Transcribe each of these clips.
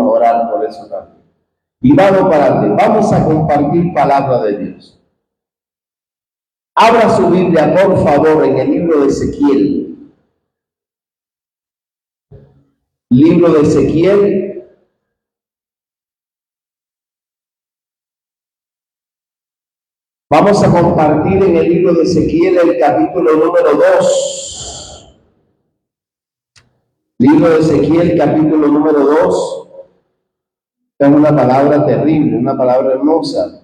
orar por eso también. Y vamos para adelante, vamos a compartir palabra de Dios. Abra su Biblia, por favor, en el libro de Ezequiel. Libro de Ezequiel. Vamos a compartir en el libro de Ezequiel el capítulo número 2. Libro de Ezequiel, capítulo número 2. Es una palabra terrible, una palabra hermosa.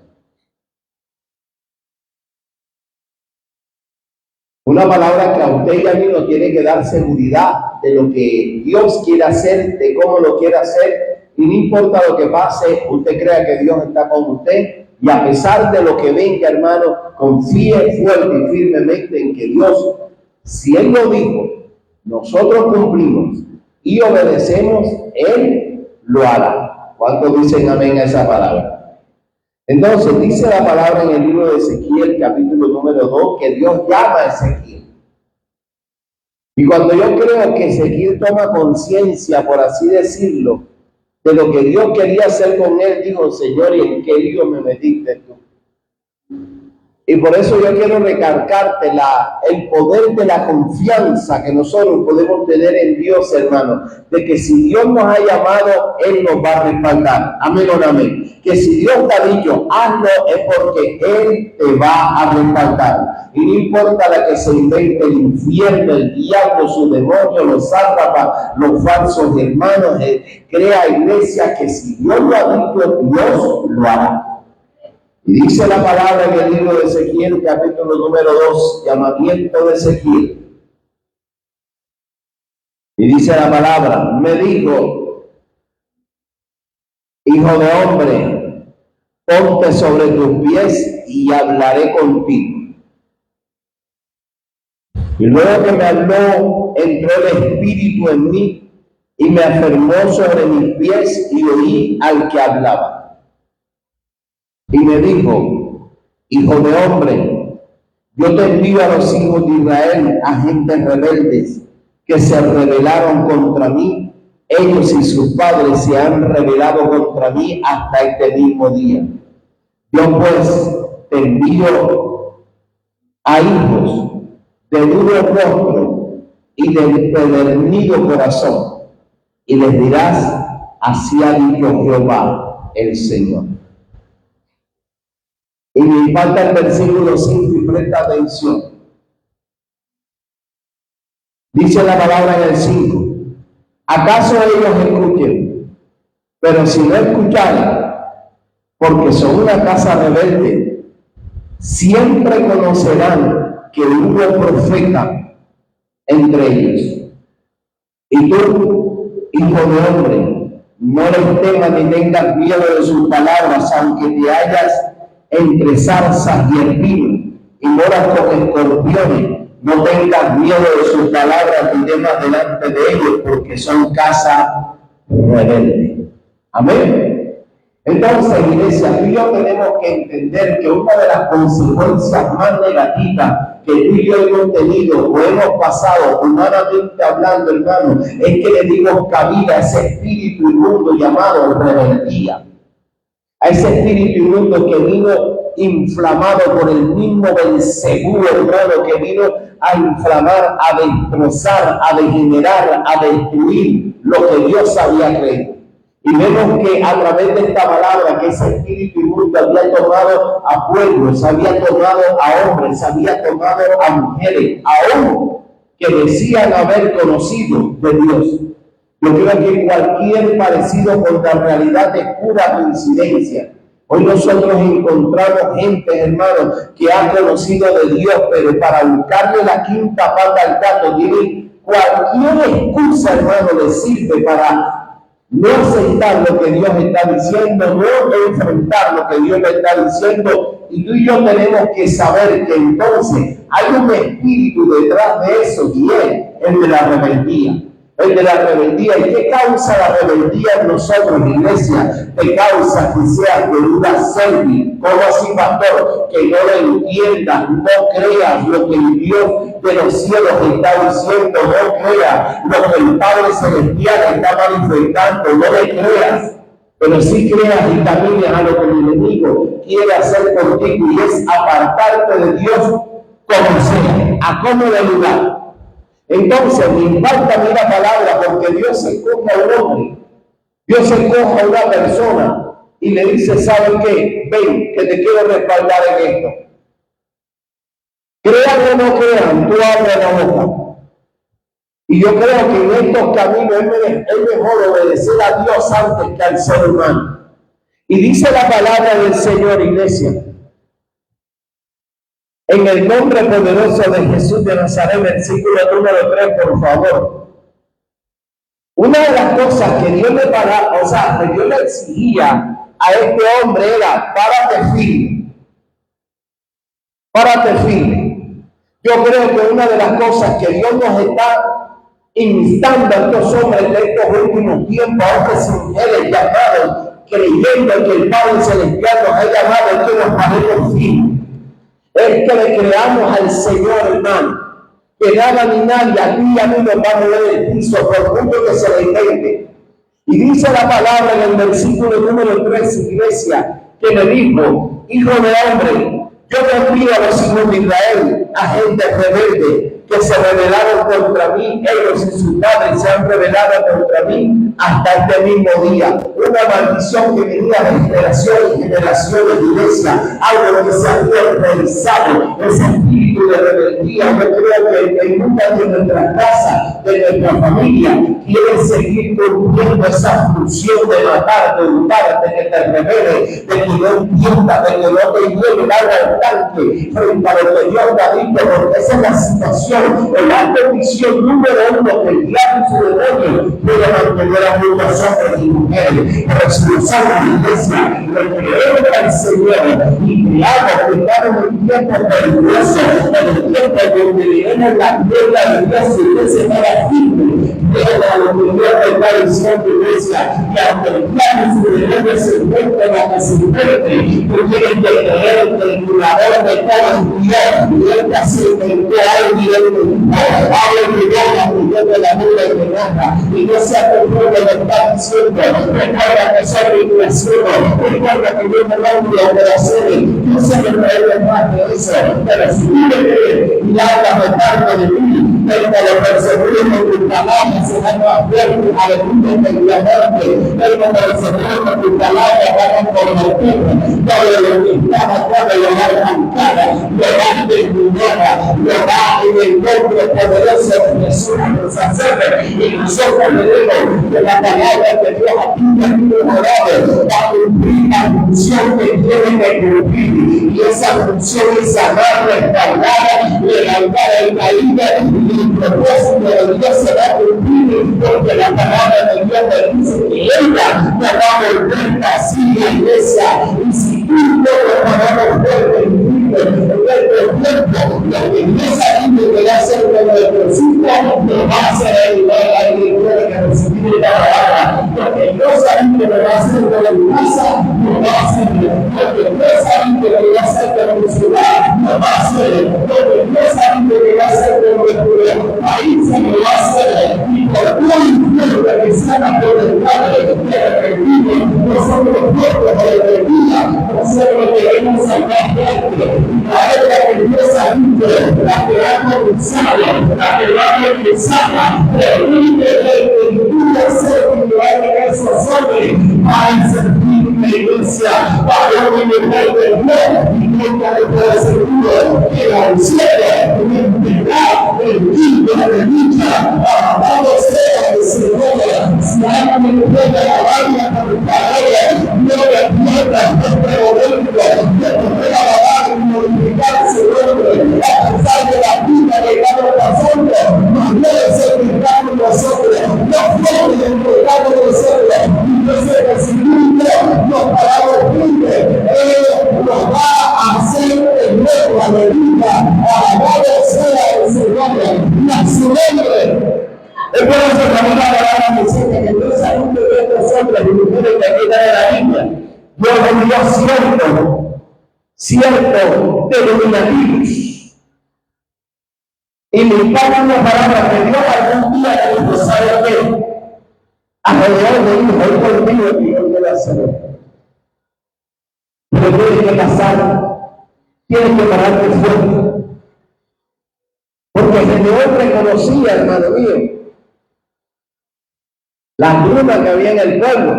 Una palabra que a usted y a mí nos tiene que dar seguridad de lo que Dios quiere hacer, de cómo lo quiere hacer. Y no importa lo que pase, usted crea que Dios está con usted. Y a pesar de lo que venga, hermano, confíe fuerte y firmemente en que Dios, si Él lo dijo, nosotros cumplimos y obedecemos, Él lo hará. ¿Cuántos dicen amén a esa palabra? Entonces, dice la palabra en el libro de Ezequiel, capítulo número 2, que Dios llama a Ezequiel. Y cuando yo creo que Ezequiel toma conciencia, por así decirlo, de lo que Dios quería hacer con él, dijo: Señor, ¿y en qué lío me metiste tú? Y por eso yo quiero recalcarte el poder de la confianza que nosotros podemos tener en Dios, hermano, de que si Dios nos ha llamado, Él nos va a respaldar. Amén o no amén. Que si Dios te ha dicho, hazlo, es porque Él te va a respaldar. Y no importa la que se invente el infierno, el diablo, su demonio, los sátrapas, los falsos hermanos, crea iglesia que si Dios lo ha dicho, Dios lo hará. Y dice la palabra en el libro de Ezequiel, capítulo número 2, llamamiento de Ezequiel. Y dice la palabra: me dijo, hijo de hombre, ponte sobre tus pies y hablaré contigo. Y luego que me habló, entró el Espíritu en mí y me afirmó sobre mis pies y oí al que hablaba. Y me dijo: hijo de hombre, yo te envío a los hijos de Israel, a gentes rebeldes, que se rebelaron contra mí. Ellos y sus padres se han rebelado contra mí hasta este mismo día. Yo pues te envío a hijos de duro rostro y de empedernido corazón, y les dirás: así ha dicho Jehová el Señor. Y me falta el versículo 5 y presta atención. Dice la palabra en el 5: ¿acaso ellos escuchen? Pero si no escucharen, porque son una casa rebelde, siempre conocerán que hubo profeta entre ellos. Y tú, hijo de hombre, no les temas ni tengas miedo de sus palabras, aunque te hallas entre zarzas y espinos y moras con escorpiones. No tengas miedo de sus palabras ni temas delante de ellos, porque son casa rebelde. Amén. Entonces, iglesia, tú y yo tenemos que entender que una de las consecuencias más negativas que tú y yo hemos tenido o hemos pasado, humanamente hablando, hermano, es que le dimos cabida a ese espíritu inmundo llamado rebeldía. A ese espíritu inmundo que vino inflamado por el mismo Belcebú, hermano, que vino a inflamar, a destrozar, a degenerar, a destruir lo que Dios había creído. Y vemos que a través de esta palabra, que ese espíritu inmundo había tomado a pueblos, había tomado a hombres, había tomado a mujeres, aún que decían haber conocido de Dios. Yo creo que cualquier parecido con la realidad es pura coincidencia. Hoy nosotros encontramos gente, hermano, que ha conocido de Dios, pero para buscarle la quinta pata al gato, tienen cualquier excusa, hermano, le sirve para no aceptar lo que Dios está diciendo, no enfrentar lo que Dios le está diciendo. Y tú y yo tenemos que saber que entonces hay un espíritu detrás de eso, y es el de la rebeldía. el de la rebeldía. ¿Y qué causa la rebeldía en nosotros, iglesia? Te causa que seas de una servil. ¿Cómo así, pastor? Que no lo entiendas, no creas lo que el Dios de los cielos está diciendo, no creas lo que el Padre Celestial está manifestando, no le creas. Pero sí creas y camines a lo que el enemigo quiere hacer contigo, y es apartarte de Dios como sea, a como de lugar. Entonces, me impacta a mí la palabra, porque Dios escoge a un hombre, Dios escoge a una persona y le dice, ¿saben qué? Ven, que te quiero respaldar en esto. Crean o no crean, tú abres la boca. Y yo creo que en estos caminos es mejor obedecer a Dios antes que al ser humano. Y dice la palabra del Señor, iglesia, en el nombre poderoso de Jesús de Nazaret, versículo número 3, por favor. Una de las cosas que Dios que Dios le exigía a este hombre era, párate firme. Párate firme. Yo creo que una de las cosas que Dios nos está instando a estos hombres de estos últimos tiempos, a estas mujeres llamados, creyendo que el Padre Celestial nos ha llamado, es que nos paremos firmes. Es que le creamos al Señor, hermano, que nada ni nadie aquí y a mí nos va a mover el piso, por mucho que se le invente. Y dice la palabra en el versículo número 3, iglesia, que le dijo, hijo de hombre, yo te envío a los hijos de Israel, a gente rebelde, que se rebelaron contra mí, ellos y sus padres se han rebelado contra mí hasta este mismo día. Una maldición que venía de generación en generación de iglesia, algo que se había realizado, ese espíritu de rebeldía. Yo creo que en muchas de nuestras casas, de nuestra familia, quieren seguir cumpliendo esa función de matar, de hurtar, de que te rebeles, de que no entiendas, de que no te lleve el agua al tanque frente a lo que Dios te ha dicho, porque esa es la situación. La condición número 1 que el diablo y su demonio puede mantener a muchos hombres y mujeres. Pero si nosotros, la iglesia, lo creemos al Señor y creamos que estamos en un tiempo peligroso, en el tiempo donde leemos la gloria de Dios y Dios se para firme, a lo que Dios te está diciendo, iglesia, que aunque el diablo y su demonio se encuentren a que se encuentren, tú tienes que creer que el curador de cada día, y él te aseguró algo y él habla de Dios de la vida y de nada, y no se acordó de lo que está diciendo. Recuerda que son tribulaciones, recuerda que Dios me da una operación, no sé que no hay más de eso, pero si tú me crees y hablas de parte de mí, pero que lo perseguimos con tus palabras, se van a ver a los mundos de la muerte, pero que perseguimos con tus palabras, van a convertir todo lo que estaba cuando lo va a arrancar, lo va a desnudar, lo va a en el nombre poderoso de Jesús nos hace, y nosotros le digo que la palabra de Dios aquí va a cumplir la función que tiene que cumplir, y esa función es amar, restaurar, levantar el caído, y el propósito de Dios se va a cumplir, porque la palabra de Dios me dice que ella me va a volver así la iglesia, y si tú no lo podemos ver en el tiempo, lo que Dios ha dicho que va a ser de nuestros hijos, no va a ser el que recibir la palabra, porque Dios ha dicho que va a ser de la casa, no va a ser, porque Dios ha dicho que va a ser de nuestra ciudad, no va a ser, porque Dios ha dicho que va a ser de nuestro país, no va a ser, y por muy infierno que sea por el Padre, que nosotros pueblos de la vida, nosotros queremos salvar gente, la obra que Dios ha dicho, la que ha comenzado, la que va a empezar, permite que ningún ser que de esos hombres a servir la iglesia, para alimentar del mundo, y nunca le puede servir que la anciana, en integrar el tiempo de lucha, alabado sea el Señor, si alguien me puede alabar por palabra, no le pierda, pero dentro de poder alabar y glorificar su nombre, a pesar de la vida de cada persona, no puede ser pecado en nosotros, no puede ser pecado en nosotros, y no se recibimos, nos paramos firmes, Él nos va a hacer el nuevo, aleluya, alabado sea el Señor, y a su nombre. Es por eso que que queda de la Biblia, Dios envió ciertos denominativos. Y me impacta una palabra que Dios algún día le dijo, ¿sabe qué? Alrededor de hijos, hoy contigo y yo quiero hacerlo. Pero tienes que pasar, tienes que pararte fuerte. Porque el Señor reconocía, hermano mío, la bruma que había en el pueblo.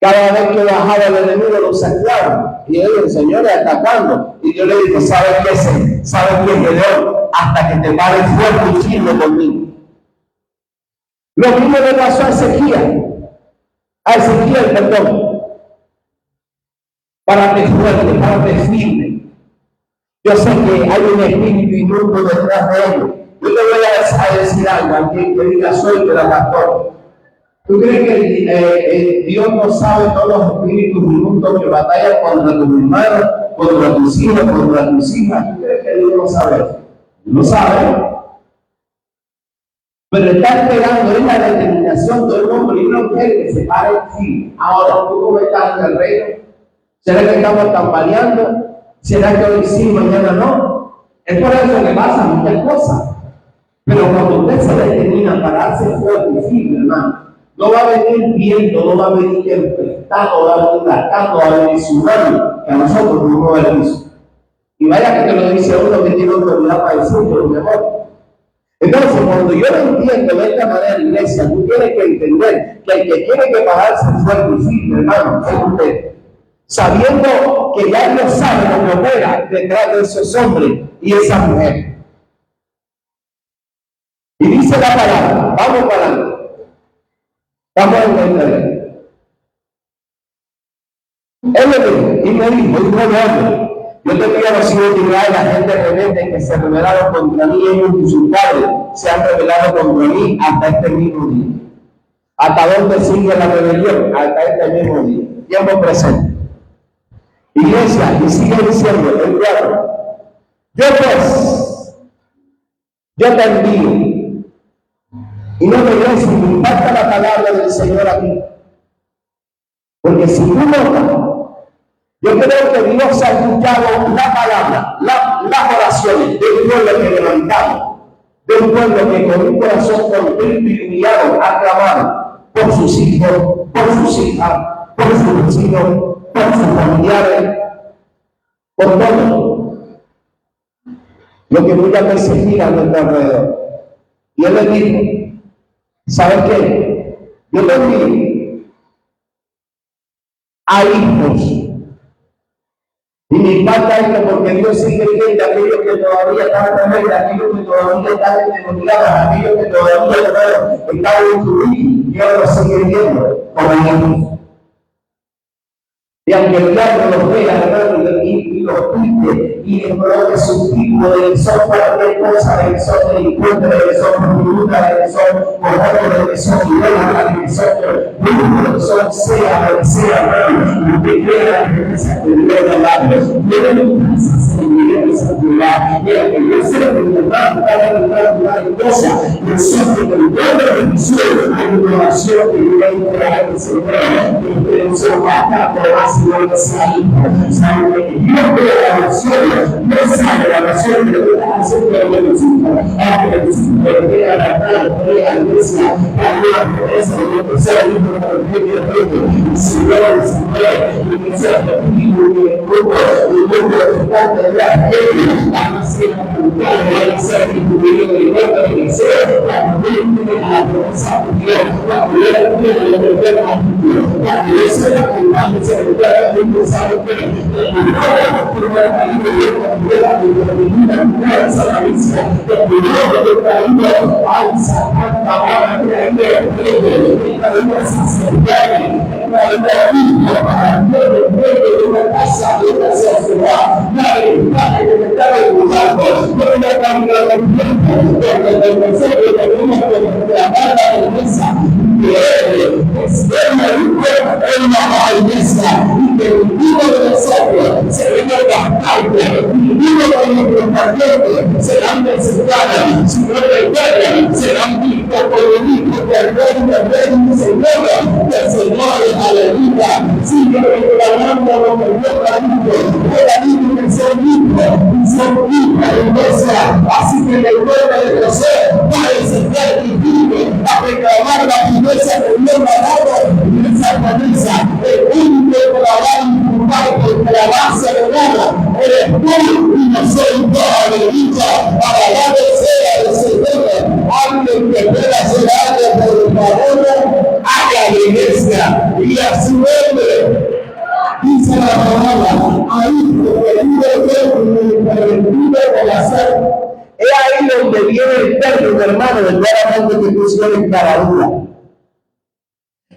Cada vez que bajaba el enemigo lo saqueaba. Y él, el Señor, atacando. Y yo le dije, ¿sabes qué? ¿Sabes qué, Gedeón? Hasta que te pares fuerte y firme conmigo. Lo mismo le pasó a Ezequiel, perdón. Párate fuerte, párate firme. Yo sé que hay un espíritu inmundo detrás de ellos. Yo te voy a decir algo, alguien que diga soy de la pastor. ¿Tú crees que Dios no sabe todos los espíritus inmundos que batallan contra tus hermanos, contra tus hijos, contra tus hijas? ¿Tú crees que Dios no sabe eso? No sabe. Pero está esperando en la determinación de un hombre y no quiere que se pare el fin. Ahora, ¿tú cómo estás en el reino? ¿Será que estamos tambaleando? ¿Será que hoy sí, mañana no? Es por eso que pasan muchas cosas. Pero cuando usted se determina a pararse fuerte y firme, hermano, no va a venir viento, no va a venir tempestad, no va a venir huracán, no va a venir tsunami, que a nosotros no nos va a decir. Y vaya que te lo dice uno que tiene autoridad para decirlo, mi amor. Entonces, cuando yo lo entiendo de esta manera, iglesia, tú tienes que entender que el que tiene que pararse fuerte y firme, hermano, es usted. Sabiendo que ya Dios sabe lo que opera detrás de esos hombres y esa mujer. Y dice la palabra, vamos para adelante. Vamos a entender. Él me dijo, y me dijo, yo te quiero decir que la gente rebelde que se rebelaron contra mí en sus padres, se han rebelado contra mí hasta este mismo día. ¿Hasta dónde sigue la rebelión? Hasta este mismo día. Tiempo presente. Iglesia, y sigue diciendo el 4. Yo te envío. Y no me ves si me impacta la palabra del Señor aquí. Porque si tú notas, yo creo que Dios ha escuchado la palabra, las oraciones de un pueblo que levantamos, de un pueblo que con un corazón contrito y humillado ha clamado por sus hijos, por sus hijas, por sus vecinos, por sus familiares, por todo lo que muchas veces gira a nuestro alrededor. Y él le dijo, ¿sabes qué? Yo te envío a hijos. Y me impacta esto porque Dios sigue viendo a aquellos que todavía están rebeldes, a aquellos que todavía están endemoniados, a aquellos que todavía están instruidos. Dios los sigue viendo como hijos. Y aunque el diablo los vea, hermano, y los pide, y les coloque su tipo de que son cualquier cosa, de que son delincuentes, de que son prostitutas, de que son corruptos, de que son idólatras, de que son brujos, de que son sea, lo que sea, hermano, que crea la presencia de Dios de labios. Deben pasarse en nivel de santidad. Mira, que yo sé que mi hermano está en una cosa, nosotros, en el pueblo de Jesús, hay una oración que vive en el Señor, que no se va a dar por más. No sabe que yo veo la oración, no sabe la oración que yo hago de la visita, aunque la visita que a la cara, que a la iglesia, a la pobreza, y yo sé el libro de la Biblia, y si yo lo enseñé, y me sé que vivo en el grupo, y yo me trata de la gente, la nación cultural, de la ser que tuvieron el voto de la ser, la mujer a la pobreza, la mujer tiene la mujer a la iglesia, la cultura, you sabe que el vivo de nosotros se venga bastante, el vivo de nuestros parientes serán desechados, si no recuerdan, serán del Rey, Señor, del Señor, aleluya. Sigue declarando lo que Dios ha dicho. Él ha dicho que son hijos, y son hijas de iglesia. Así que la iglesia de crecer, va a enseñar y vive a reclamar la promesa que Dios ha dado en esa promesa. El único que la va a impulsar, que la va a celebrar, eres tú y no soy yo, aleluya. Alabado sea el Señor. Alguien que pueda hacer algo por favor, haga la iglesia y a su nombre. Dice la palabra, ahí porque vive el corazón. Es ahí donde viene el término, hermano, de claramente que pusieron caradura.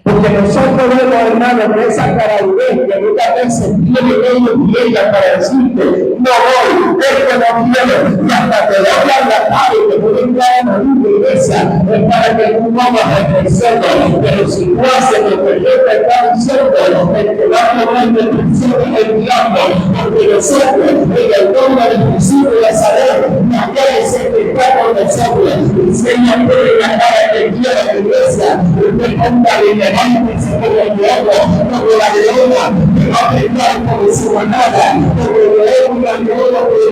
Porque nosotros vemos, hermano, que esa caradurez que muchas veces tiene ellos y ellas para decirte, no voy, esto no quiero, y hasta te doblan la cara y te ponen cada una iglesia, es para que tú vayas a crecerlo. Pero si tú haces lo que Dios te está diciendo, el que va a tomar destrucción es el diablo, porque nosotros, en el nombre del Jesús de Nazaret, nadie se está con nosotros, enseña en la cara que quiera la iglesia, usted ponga de levante y se ponga el diablo, como la leona, que va a pelear por su manada, como la leona que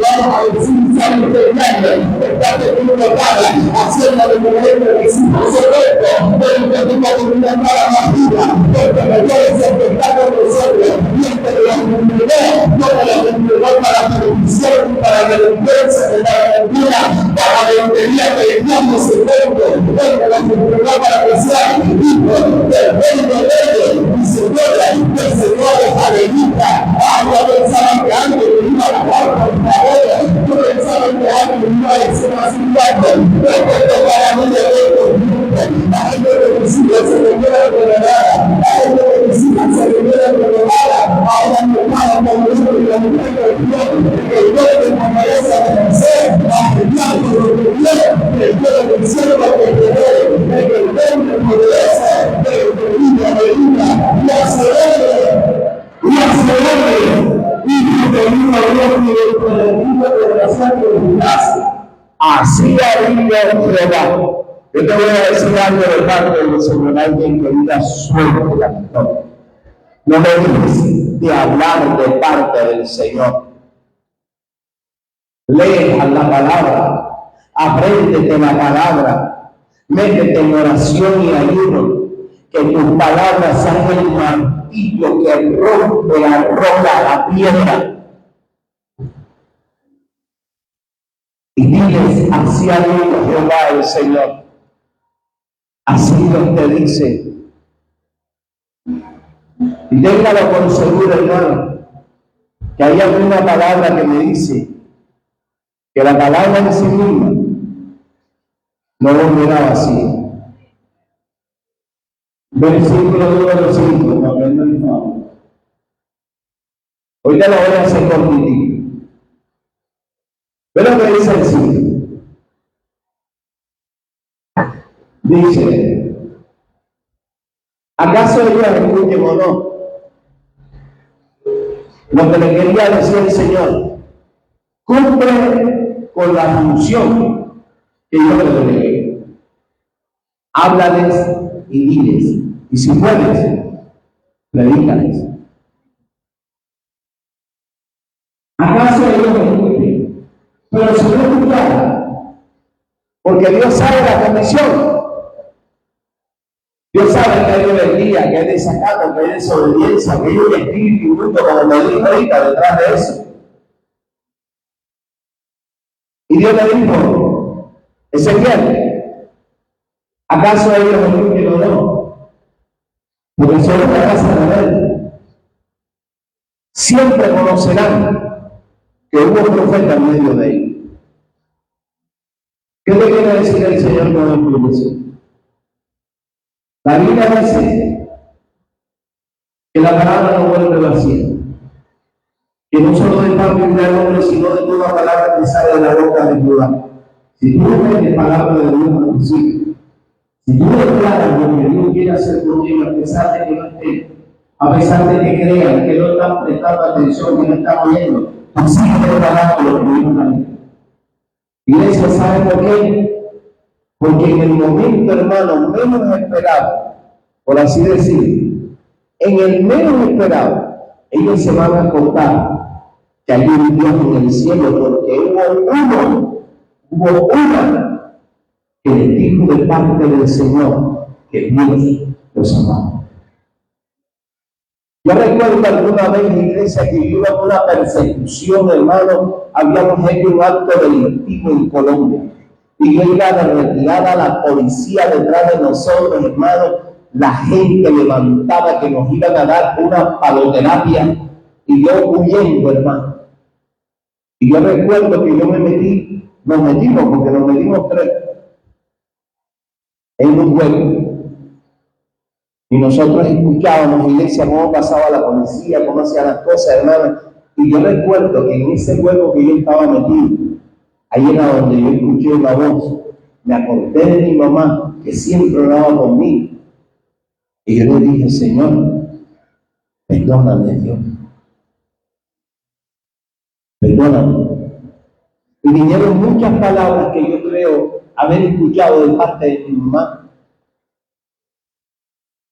vamos a decir, sale peleando, está teniendo cara, haciendo de mujer de mis hijos secretos, pero que tenga una cara más viva, porque me puede ser que está con nosotros, y este de la comunidad, no de la comunidad para la televisión, para la delincuencia, de la mentira, para la lotería que el diablo se vende, de la comunidad para que sea hijo del rey de reyes y señora del Señor, aleluya. Yo pensaba que alguien me iba a bajar, por favor, yo pensaba que alguien me iba a decir más un rato, pero esto para mí de la gente que mis hijas se me queda revelada, la gente que mis hijas se me queda revelada, ahora me paga como hijo y la mujer de Dios, que Dios me favorece a vencer, a pelear por lo que quiero, que Dios me sirva que tener, que el nombre poderoso, que el vive, aleluya, y acelere, y que viva Dios con el vivo corazón de mi casa. Así ha dicho Jehová. Yo te voy a decir algo de parte del Señor, alguien que diga suelto la victoria. No me dejes de hablar de parte del Señor. Lea la palabra, apréndete la palabra, métete en oración y ayuno, que tus palabras sean el martillo que rompe la roca, la piedra. Y diles, así ha dicho Jehová el Señor. Así Dios te dice. Y téngalo por seguro, hermano, que hay alguna palabra que me dice que la palabra en sí misma no volverá vacía. Versículo número 5, para aprender el favor. Hoy te lo voy a hacer cortitito. Pero que dice el 5. Dice, ¿acaso ellos escuchen o no? Lo que le quería decir el Señor, cumple con la función que yo le delegué. Háblales y diles, y si puedes, predícales. ¿Acaso ellos escuchen? Pero si no escucharan, porque Dios sabe la condición. Dios sabe que hay rebeldía, que hay desacato, que hay desobediencia, que hay un espíritu inmundo, como lo dijo ahorita, detrás de eso. Y Dios le dijo, Ezequiel, ¿acaso ellos escuchen o no? Porque son una casa rebelde. Siempre conocerán que hubo profeta en medio de ellos. ¿Qué le quiere decir el Señor con esto? La Biblia dice que la palabra no vuelve vacía, que no solo de parte del hombre, sino de toda palabra que sale de la boca de Jehová. Si tú entiendes palabra de Dios al principio, si tú declaras lo que Dios quiere hacer contigo, a pesar de que no esté, a pesar de que crean que no están prestando atención, que no están oyendo, tú sigues declarando lo que Dios ha dicho. Iglesia, ¿sabe por qué? Porque en el momento, hermano, menos esperado, por así decir, en el menos esperado, ellos se van a acordar que hay un Dios en el cielo, porque hubo una que les dijo de parte del Señor que Dios los amaba. Yo recuerdo alguna vez en la iglesia que iba con una persecución, hermano, habíamos hecho un acto delictivo en Colombia. Y yo iba de retirada a la policía detrás de nosotros, hermano. La gente levantaba que nos iban a dar una paloterapia y yo huyendo, hermano. Y yo recuerdo que nos metimos porque nos metimos 3 en un juego. Y nosotros escuchábamos, iglesia, cómo pasaba la policía, cómo hacía las cosas, hermano. Y yo recuerdo que en ese juego que yo estaba metido, ahí era donde yo escuché una voz. Me acordé de mi mamá, que siempre oraba conmigo. Y yo le dije, Señor, perdóname, Dios. Perdóname. Y vinieron muchas palabras que yo creo haber escuchado de parte de mi mamá.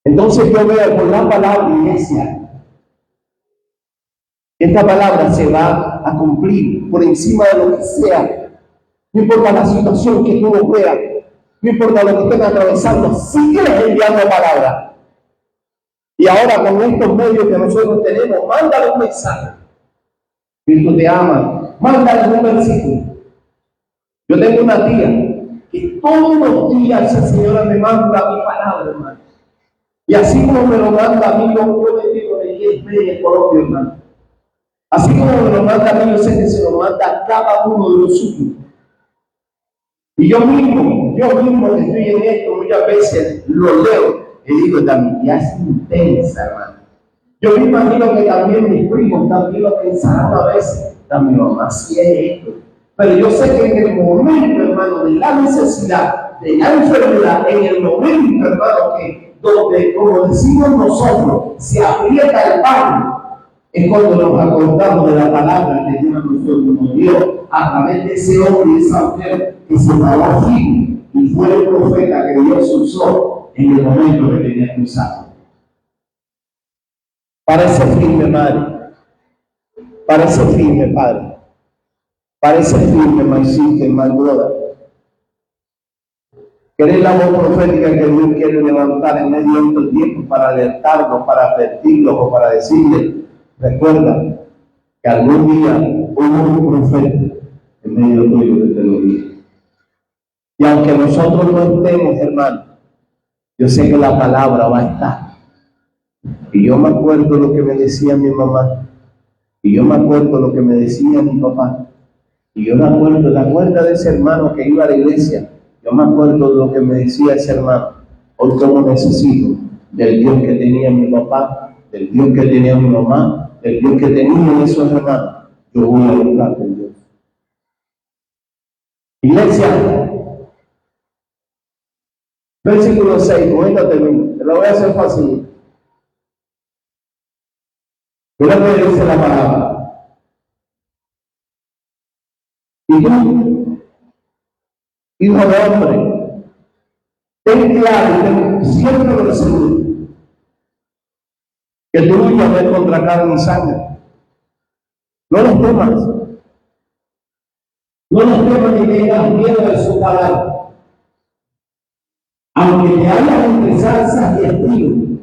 Entonces yo veo por la palabra, iglesia, que esta palabra se va a cumplir por encima de lo que sea. No importa la situación que tú no veas, no importa lo que estén atravesando, sigue enviando palabra. Y ahora con estos medios que nosotros tenemos, mándale un mensaje. Cristo te ama, mándale un versículo. Yo tengo una tía que todos los días esa señora me manda mi palabra, hermano. Y así como me lo manda a mí, yo bendigo de 10 en Colombia, hermano. Así como me lo manda a mí, yo sé que se lo manda a cada uno de los suyos. Y yo mismo que estoy en esto, muchas veces lo leo y digo, también ya es intensa, hermano. Yo me imagino que también mis primos también lo pensarán a veces, también mamá sí es esto. Pero yo sé que en el momento, hermano, de la necesidad, de la enfermedad, en el momento, hermano, que donde, como decimos nosotros, se aprieta el pan, es cuando nos acordamos de la palabra que Dios nos dio a través de ese hombre y esa mujer que se llamó Gil y fue el profeta que Dios usó en el momento que tenía que usar. Parece firme, madre. Parece firme, padre. Parece firme, my sister, my brother. ¿Querés la voz profética que Dios quiere levantar en medio de estos tiempos para alertarnos, para advertirlos o para decirles? Recuerda que algún día hubo un profeta en medio tuyo que te lo dijo. Y aunque nosotros no estemos, hermano, yo sé que la palabra va a estar. Y yo me acuerdo lo que me decía mi mamá. Y yo me acuerdo lo que me decía mi papá. Y yo me acuerdo, ¿te acuerdas de ese hermano que iba a la iglesia? Yo me acuerdo de lo que me decía ese hermano. Hoy como necesito del Dios que tenía mi papá, del Dios que tenía mi mamá, del Dios que tenía esos hermanos. Yo voy a buscar de Dios. Iglesia, versículo 6, cuéntate bien, te lo voy a hacer fácil. Mira lo que dice la palabra. Y tú, hijo de hombre, ten claro, ten siempre lo seguro, que tú luchas no es contra carne y sangre. No los temas. No los temas ni tengas miedo de su palabra. Aunque te hayan entre zarzas y espinos,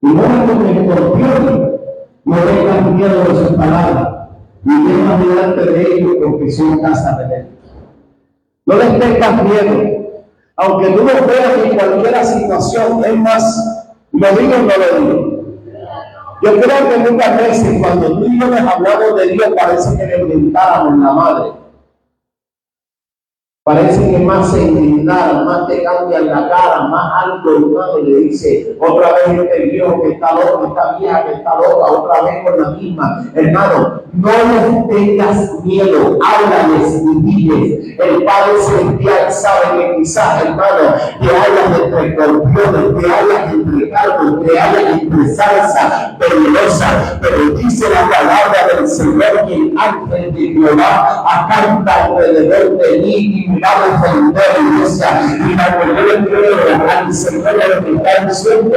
y no con escorpiones, no tengas miedo de sus palabras. Y temas delante de ellos porque son casa de Dios. No les tengas miedo, aunque tú lo veas en cualquier situación. Es más, lo digo o no lo digo. Yo creo que muchas veces cuando tú y yo les hablamos de Dios parece que le inventáramos la madre. Parece que más se indignaron, más te cambian la cara, más alto hermano le dice, otra vez este viejo que está loco, esta vieja que está loca, otra vez con la misma. Hermano, no les tengas miedo, háblales y diles. El Padre Celestial sabe que quizás, hermano, que hayas entre escorpiones, que hayas entre cardos, que hayas entre salsa peligrosa, pero dice la palabra del Señor que el ángel de Jehová acampa alrededor de mí vamos a entrar en iglesia y cuando yo creo al Señor lo que está diciendo,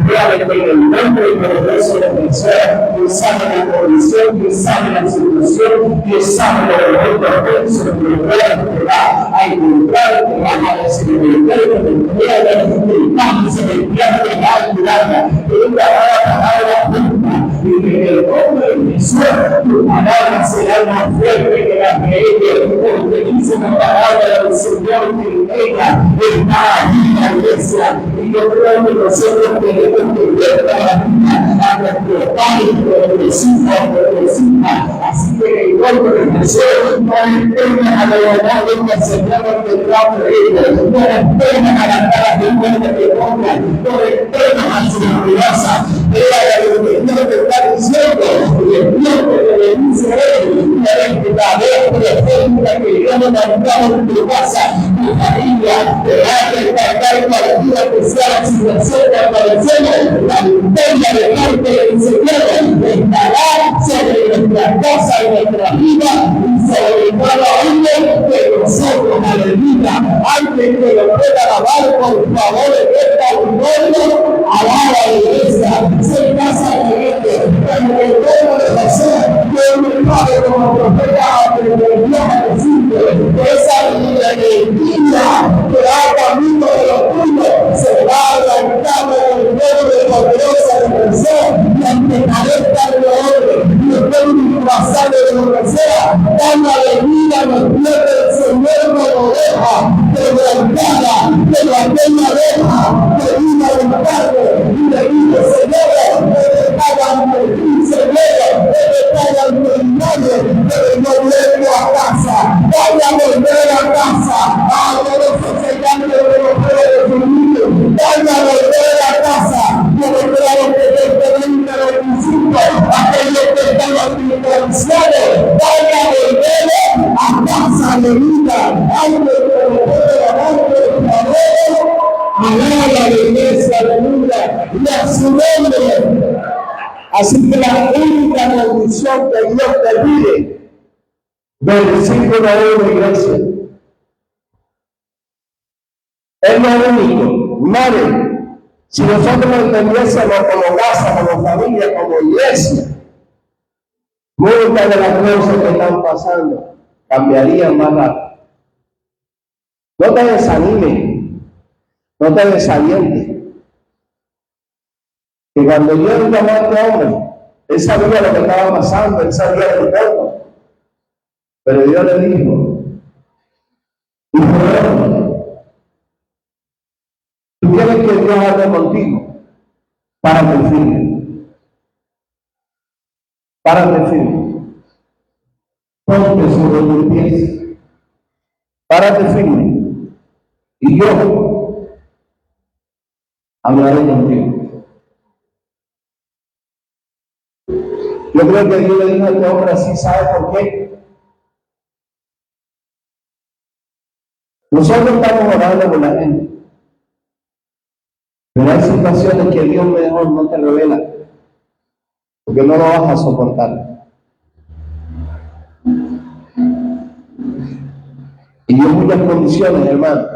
créame que en el nombre y poderoso de Jesús, Dios sabe la condición, Dios sabe la situación, Dios sabe lo que es lo que te va a encontrar, te va a desenvolver, te entrega, el pan se le pierde, te va a ayudar, te va a dar la y que el hombre de Jesús, tu palabra será más fuerte que la de ellos, porque dice la palabra del Señor que ella está aquí en la iglesia, y yo creo que nosotros tenemos que ver la vida a nuestro Padre progresista, así que en el nombre de Jesús, no esperes a la verdad de que el Señor tendrá por ellos, no esperes a la cara de muerte que pongan, no esperes a su gloriosa, vea lo que el Señor te está diciendo, y el tiempo que le dice él, la vez profética que Dios nos ha dado en tu casa, tu familia, te va a descargar cualquiera que sea la situación que aparecemos, la victoria de parte del Señor estará sobre nuestra casa y nuestra vida y sobre cada uno de nosotros, aleluya. Antes que lo pueda alabar, por favor, en esta auditorio, alaba a la iglesia, se casa de ellos, en el nombre de Jesús, Dios me pague como profeta, pero me dio a decirte, esa energía que ha camino de los tuyos, se va a arrancar en el nombre poderoso de Jesús, y aunque parezca de hombre, y esté disfrazado de lo que sea, dan alegría los pies del Señor no lo deja, quebrantada, pero aquella deja, que vino a buscarle, y le dijo, Señor, que te pagan por ti, Señor, que te pagan por mi nombre, pero no vuelvo a casa, voy a volver a casa, a todos que ya no lo puedo definir, voy a volver a casa, yo creo que desde el principio, aquellos que están anticristianos, voy a volver a casa, aleluya, aunque te lo puedo ganar, por favor, alaba la iglesia, aleluya, y a su nombre. Así que la única condición que Dios te pide, versículo 1, iglesia, es lo único. Madre, si nosotros entendiésemos como casa, como familia, como iglesia, muchas de las cosas que están pasando cambiarían más rápido. No te desanimes, no te desalientes. Que cuando Dios llamó a este hombre, él sabía lo que estaba pasando, él sabía de todo. Pero Dios le dijo, tú quieres que Dios hable contigo, párate firme. Párate firme. Ponte sobre tus pies. Párate firme. Y yo hablaré contigo. Yo creo que Dios le dijo a este hombre así, ¿sabe por qué? Nosotros estamos orando por la gente, pero hay situaciones que Dios mejor no te revela, porque no lo vas a soportar. Y en muchas condiciones, hermano,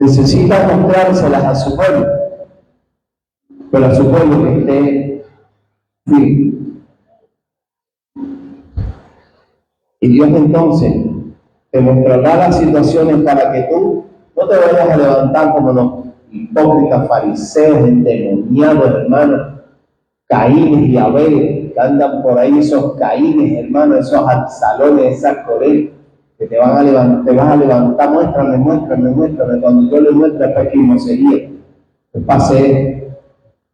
necesita mostrárselas a su pueblo, pero a su pueblo que esté firme. Y Dios entonces te mostrará las situaciones para que tú no te vayas a levantar como los hipócritas fariseos, endemoniados, hermanos, Caínes y Abel, que andan por ahí, esos Caínes, hermanos, esos Absalones, esas Coré, que te vas a levantar, muéstrame, cuando yo le muestre esta chismosería, que pase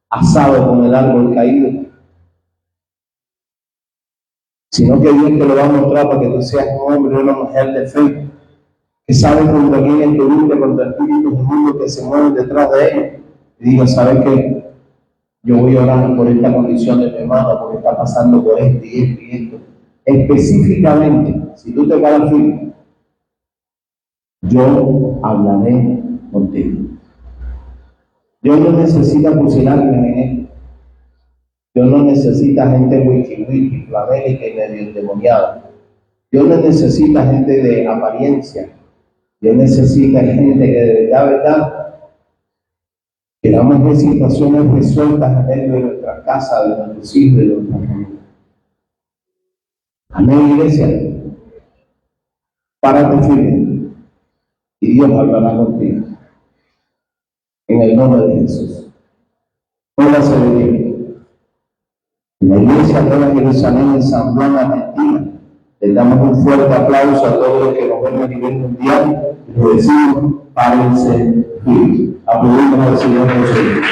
asado con el árbol caído. Sino que Dios te lo va a mostrar para que tú seas un hombre o una mujer de fe, que sabe contra quién es tu lucha, contra espíritus inmundos que se mueven detrás de ellos. Y digo, ¿sabes qué? Yo voy a orar por esta condición de mi hermano, porque está pasando por esto y esto y esto. Específicamente, si tú te paras firme, yo hablaré contigo. Dios no necesita fusilarme en esto. Dios no necesita gente wiki, flamélica y medio endemoniada. Dios no necesita gente de apariencia. Dios necesita gente que de verdad, queramos ver situaciones resueltas en medio de nuestra casa, de nuestros hijos, de nuestra familia. Amén, iglesia. Párate firme y Dios hablará contigo. En el nombre de Jesús. Póngase de pie. En la iglesia de Nueva Jerusalén en San Juan, Argentina, les damos un fuerte aplauso a todos los que nos ven a nivel mundial y les decimos, párense firmes. Aplaudimos al Señor Jesús.